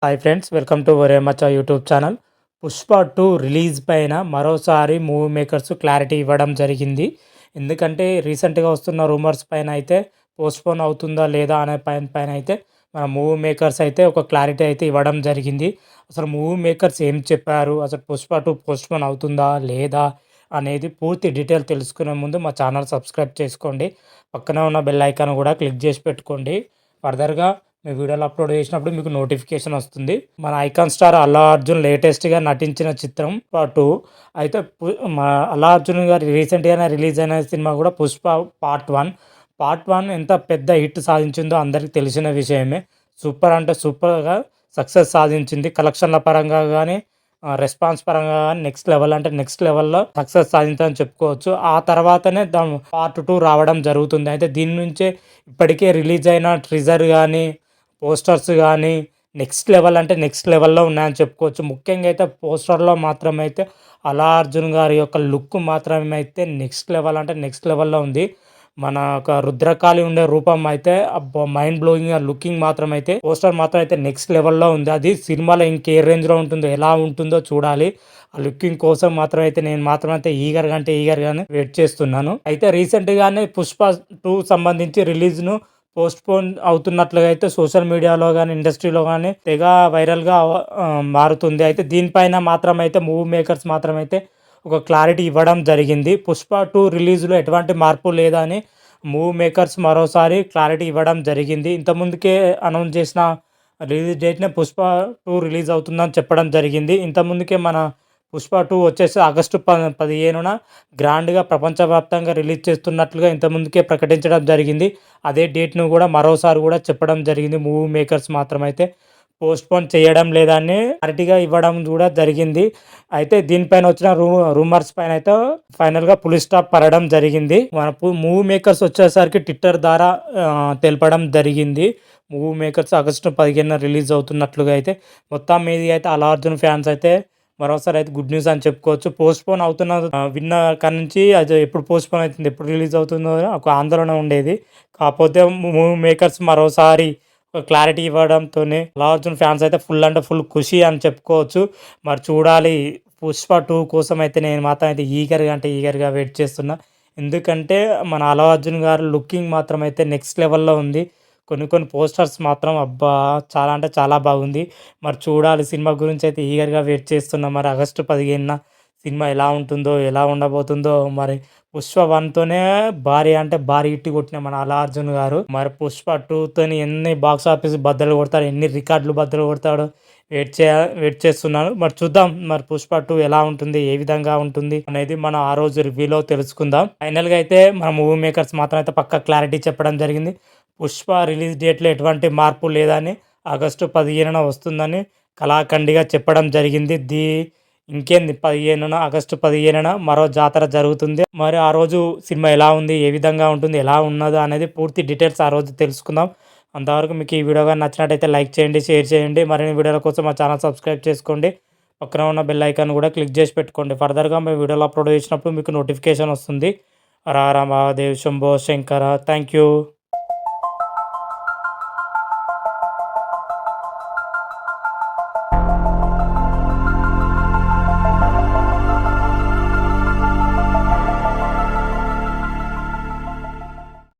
Hi friends, welcome to ఒరే మచ్చా YouTube channel. 'Pushpa 2' release పైన మరోసారి మూవీ మేకర్స్ క్లారిటీ ఇవ్వడం జరిగింది. ఎందుకంటే రీసెంట్‌గా వస్తున్న రూమర్స్ పైన అయితే పోస్ట్‌పోన్ అవుతుందా లేదా అనే పైన అయితే మన మూవీ మేకర్స్ అయితే ఒక క్లారిటీ అయితే ఇవ్వడం జరిగింది. అసలు మూవీ మేకర్స్ ఏం చెప్పారు? అసలు 'పుష్ప 2' పోస్ట్‌పోన్ అవుతుందా లేదా అనేది పూర్తి డీటెయిల్ తెలుసుకునే ముందు మా ఛానల్ సబ్స్క్రైబ్ చేసుకోండి. పక్కన ఉన్న బెల్ ఐకాన్ కూడా క్లిక్ చేసి పెట్టుకోండి. ఫర్దర్‌గా మీ వీడియోలు అప్లోడ్ చేసినప్పుడు మీకు నోటిఫికేషన్ వస్తుంది. మన ఐకాన్ స్టార్ అల్లు అర్జున్ లేటెస్ట్‌గా నటించిన చిత్రం 'పుష్ప 2'. అయితే మా అల్లు అర్జున్ గారు రీసెంట్‌గానే రిలీజ్ అయిన సినిమా కూడా 'పుష్ప పార్ట్ 1'. పార్ట్ 1 ఎంత పెద్ద హిట్ సాధించిందో అందరికీ తెలిసిన విషయమే. సూపర్ అంటే సూపర్‌గా సక్సెస్ సాధించింది. కలెక్షన్ల పరంగా గానీ, రెస్పాన్స్ పరంగా గానీ నెక్స్ట్ లెవెల్ అంటే నెక్స్ట్ లెవెల్‌లో సక్సెస్ సాధించిందని చెప్పుకోవచ్చు. ఆ తర్వాతనే పార్ట్ 2 రావడం జరుగుతుంది. అయితే దీని నుంచే ఇప్పటికే రిలీజ్ అయిన టీజర్ గానీ, పోస్టర్స్ గానీ నెక్స్ట్ లెవెల్ అంటే నెక్స్ట్ లెవెల్‌లో ఉన్నాయని చెప్పుకోవచ్చు. ముఖ్యంగా అయితే పోస్టర్‌లో మాత్రమైతే అల్లు అర్జున్ గారి యొక్క లుక్ మాత్రమైతే నెక్స్ట్ లెవెల్ అంటే నెక్స్ట్ లెవెల్‌లో ఉంది. మన ఒక రుద్రకాళి ఉండే రూపం అయితే అబ్బా! మైండ్ బ్లోయింగ్‌గా లుకింగ్ మాత్రమైతే పోస్టర్ మాత్రం అయితే నెక్స్ట్ లెవెల్‌లో ఉంది. అది సినిమాలో ఇంకే రేంజ్‌లో ఉంటుందో, ఎలా ఉంటుందో చూడాలి. ఆ లుకింగ్ కోసం మాత్రం అయితే నేను మాత్రం అయితే ఈగర్‌గా అంటే ఈగర్‌గానే వెయిట్ చేస్తున్నాను. అయితే రీసెంట్‌గానే 'పుష్ప 2' సంబంధించి రిలీజ్‌ను పోస్ట్‌పోన్ అవుతున్నట్లుగా అయితే సోషల్ మీడియాలో గానీ, ఇండస్ట్రీలో గానీ తెగ వైరల్‌గా మారుతుంది. అయితే దీనిపైన మాత్రమైతే మూవీ మేకర్స్ మాత్రమైతే ఒక క్లారిటీ ఇవ్వడం జరిగింది. 'పుష్ప 2' రిలీజ్‌లో ఎటువంటి మార్పు లేదని మూవీ మేకర్స్ మరోసారి క్లారిటీ ఇవ్వడం జరిగింది. ఇంతకుముందుకే అనౌన్స్ చేసిన రిలీజ్ డేట్‌నే 'పుష్ప 2' రిలీజ్ అవుతుందని చెప్పడం జరిగింది. ఇంతకుముందుకే మన 'పుష్ప 2' వచ్చేసి ఆగస్టు 15న గ్రాండ్‌గా ప్రపంచవ్యాప్తంగా రిలీజ్ చేస్తున్నట్లుగా ఇంతకుముందుకే ప్రకటించడం జరిగింది. అదే డేట్‌ను కూడా మరోసారి కూడా చెప్పడం జరిగింది. మూవీ మేకర్స్ మాత్రమైతే పోస్ట్‌పోన్ చేయడం లేదని క్లారిటీగా ఇవ్వడం కూడా జరిగింది. అయితే దీనిపైన వచ్చిన రూమర్స్ పైన అయితే ఫైనల్‌గా ఫుల్ స్టాప్ పడడం జరిగింది. మన మూవీ మేకర్స్ వచ్చేసరికి ట్విట్టర్ ద్వారా తెలపడం జరిగింది. మూవీ మేకర్స్ ఆగస్టు 15న రిలీజ్ అవుతున్నట్లుగా అయితే మొత్తం మీద అయితే అల్లు అర్జున్ ఫ్యాన్స్ అయితే మరోసారి అయితే గుడ్ న్యూస్ అని చెప్పుకోవచ్చు. పోస్ట్‌పోన్ అవుతున్న విన్న కాడి నుంచి అది ఎప్పుడు పోస్ట్‌పోన్ అవుతుంది, ఎప్పుడు రిలీజ్ అవుతుందో ఒక ఆందోళన ఉండేది. కాకపోతే మూవీ మేకర్స్ మరోసారి ఒక క్లారిటీ ఇవ్వడంతోనే అల్లు అర్జున్ ఫ్యాన్స్ అయితే ఫుల్ అంటే ఫుల్ ఖుషి అని చెప్పుకోవచ్చు. మరి చూడాలి. 'పుష్ప 2' కోసం అయితే నేను మాత్రం అయితే ఈగర్‌గా అంటే ఈగర్‌గా వెయిట్ చేస్తున్నా. ఎందుకంటే మన అల్లు అర్జున్ గారు లుకింగ్ మాత్రం అయితే నెక్స్ట్ లెవెల్‌లో ఉంది. కొన్ని కొన్ని పోస్టర్స్ మాత్రం అబ్బా! చాలా అంటే చాలా బాగుంది. మరి చూడాలి, సినిమా గురించి అయితే ఈగర్‌గా వెయిట్ చేస్తున్నా. మరి ఆగస్టు 15న సినిమా ఎలా ఉంటుందో, ఎలా ఉండబోతుందో మరి. 'పుష్ప 1'తోనే భారీ అంటే భారీ హిట్ కొట్టిన మన అల్లు అర్జున్ గారు మరి 'పుష్ప 2'తోని ఎన్ని బాక్స్ ఆఫీస్ బద్దలు కొడతాడు, ఎన్ని రికార్డులు బద్దలు కొడతాడో వెయిట్ చేస్తున్నాను. మరి చూద్దాం, మరి 'పుష్ప 2' ఎలా ఉంటుంది, ఏ విధంగా ఉంటుంది అనేది మనం ఆ రోజు రివ్యూలో తెలుసుకుందాం. ఫైనల్‌గా అయితే మన మూవీ మేకర్స్ మాత్రం అయితే పక్కా క్లారిటీ చెప్పడం జరిగింది. 'పుష్ప' రిలీజ్ డేట్‌లో ఎటువంటి మార్పు లేదని, ఆగస్టు 15న వస్తుందని కళాఖండిగా చెప్పడం జరిగింది. ఇంకేంది 15న ఆగస్టు 15న మరో జాతర జరుగుతుంది. మరి ఆ రోజు సినిమా ఎలా ఉంది, ఏ విధంగా ఉంటుంది, ఎలా ఉన్నదో అనేది పూర్తి డీటెయిల్స్ ఆ రోజు తెలుసుకుందాం. అంతవరకు మీకు ఈ వీడియో గాని నచ్చినట్టయితే లైక్ చేయండి, షేర్ చేయండి. మరిన్ని వీడియోల కోసం మా ఛానల్ సబ్స్క్రైబ్ చేసుకోండి. పక్కన ఉన్న బెల్ ఐకాన్ కూడా క్లిక్ చేసి పెట్టుకోండి. ఫర్దర్‌గా మేము వీడియోలు అప్లోడ్ చేసినప్పుడు మీకు నోటిఫికేషన్ వస్తుంది. హర హర మహాదేవ్ శంభో శంకర. Thank you.